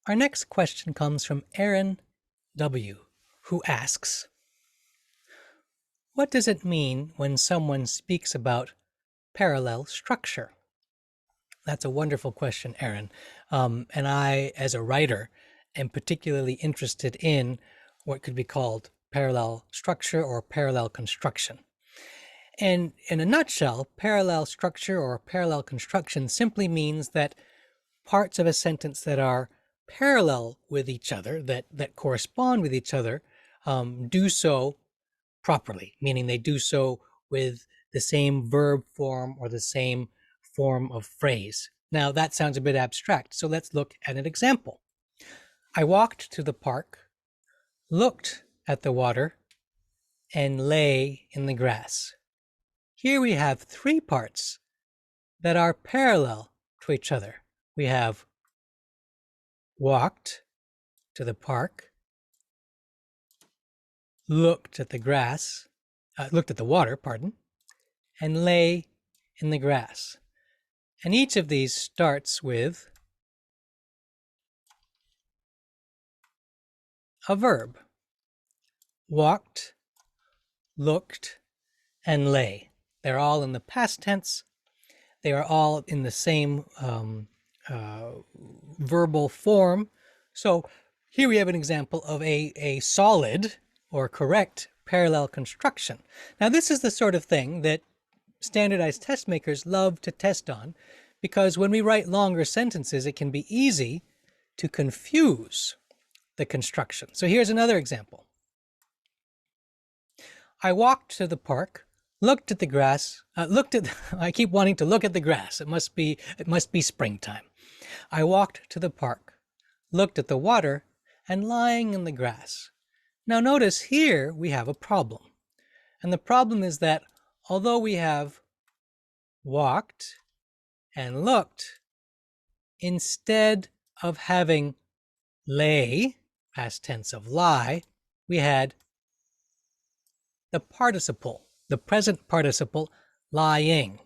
Our next question comes from Aaron W., who asks, what does it mean when someone speaks about parallel structure? That's a wonderful question, Aaron. And I, as a writer, am particularly interested in what could be called parallel structure or parallel construction. And in a nutshell, parallel structure or parallel construction simply means that parts of a sentence that are parallel with each other, that correspond with each other, do so properly, meaning they do so with the same verb form or the same form of phrase. Now, that sounds a bit abstract, so let's look at an example. I walked to the park, looked at the water, and lay in the grass. Here we have three parts that are parallel to each other. We have walked to the park, looked at the water, and lay in the grass. And each of these starts with a verb. Walked, looked, and lay. They're all in the past tense. They are all in the same verbal form. So here we have an example of a solid or correct parallel construction. Now, this is the sort of thing that standardized test makers love to test on, because when we write longer sentences, it can be easy to confuse the construction. So here's another example. I walked to the park, looked at the grass, I keep wanting to look at the grass. It must be springtime. I walked to the park, looked at the water, and lying in the grass. Now notice here we have a problem. And the problem is that although we have walked and looked, instead of having lay, past tense of lie, we had the participle, the present participle, lying.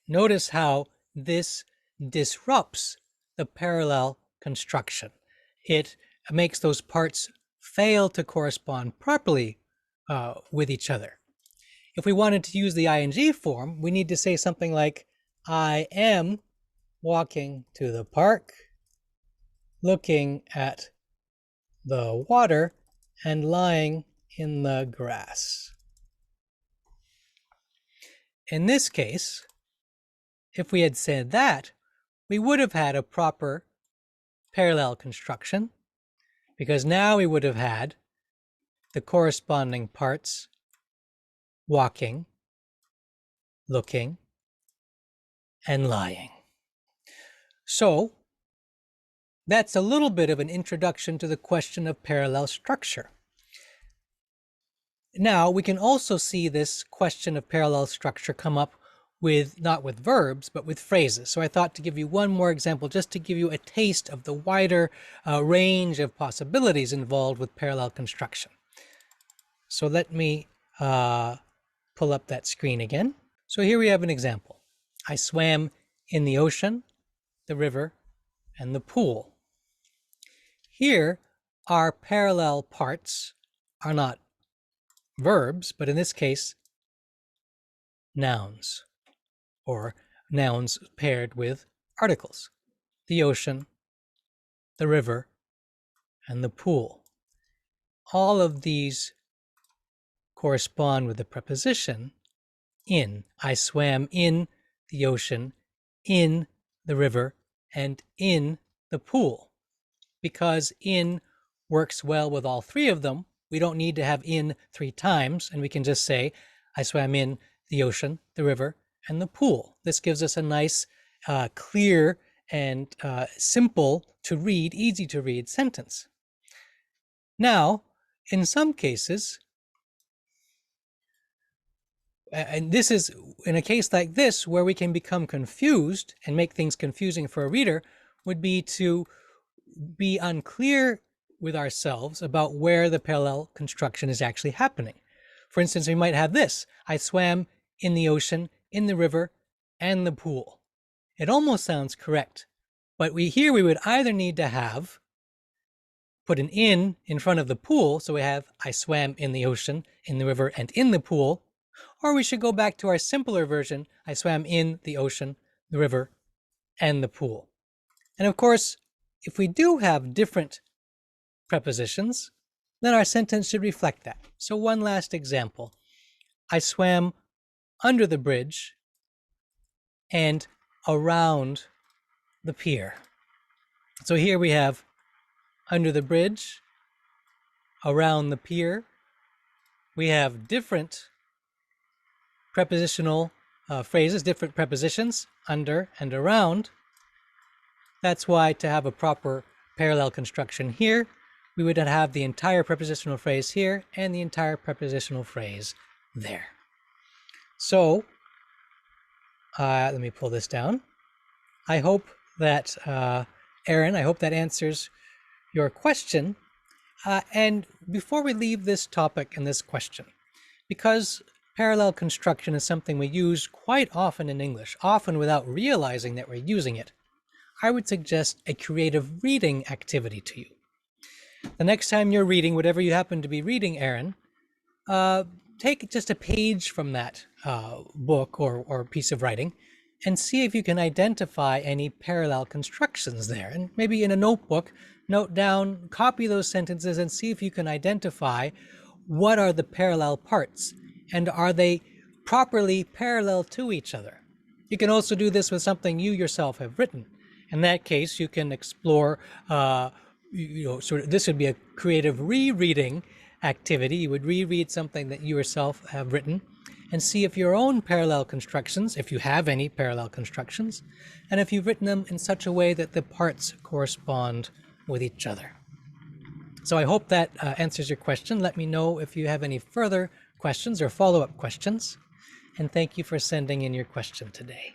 Notice how this disrupts the parallel construction. It makes those parts fail to correspond properly with each other. If we wanted to use the ing form, we need to say something like, I am walking to the park, looking at the water, and lying in the grass. In this case, if we had said that, we would have had a proper parallel construction, because now we would have had the corresponding parts walking, looking, and lying. So that's a little bit of an introduction to the question of parallel structure. Now we can also see this question of parallel structure come up with, not with verbs, but with phrases. So I thought to give you one more example, just to give you a taste of the wider range of possibilities involved with parallel construction. So let me pull up that screen again. So here we have an example. I swam in the ocean, the river, and the pool. Here, our parallel parts are not verbs, but in this case, nouns, or nouns paired with articles. The ocean, the river, and the pool. All of these correspond with the preposition in. I swam in the ocean, in the river, and in the pool. Because in works well with all three of them, we don't need to have in three times, and we can just say, I swam in the ocean, the river, and the pool. This gives us a nice, clear, and simple to read, easy to read sentence. Now, in some cases, and this is in a case like this where we can become confused and make things confusing for a reader, would be to be unclear with ourselves about where the parallel construction is actually happening. For instance, we might have this: I swam in the ocean, in the river, and the pool. It almost sounds correct, But here we would either need to have put an in front of the pool. So we have, I swam in the ocean, in the river, and in the pool. Or we should go back to our simpler version. I swam in the ocean, the river, and the pool. And of course, if we do have different prepositions, then our sentence should reflect that. So one last example. I swam under the bridge and around the pier. So here we have under the bridge, around the pier. We have different prepositional phrases, different prepositions, under and around. That's why to have a proper parallel construction here, we would have the entire prepositional phrase here and the entire prepositional phrase there. So let me pull this down. I hope that, Aaron, I hope that answers your question. And before we leave this topic and this question, because parallel construction is something we use quite often in English, often without realizing that we're using it, I would suggest a creative reading activity to you. The next time you're reading, whatever you happen to be reading, Aaron, take just a page from that book or piece of writing and see if you can identify any parallel constructions there. And maybe in a notebook, note down, copy those sentences and see if you can identify what are the parallel parts and are they properly parallel to each other. You can also do this with something you yourself have written. In that case, you can explore, this would be a creative rereading activity. You would reread something that you yourself have written and see if your own parallel constructions, if you have any parallel constructions, and if you've written them in such a way that the parts correspond with each other. So I hope that answers your question. Let me know if you have any further questions or follow-up questions. And thank you for sending in your question today.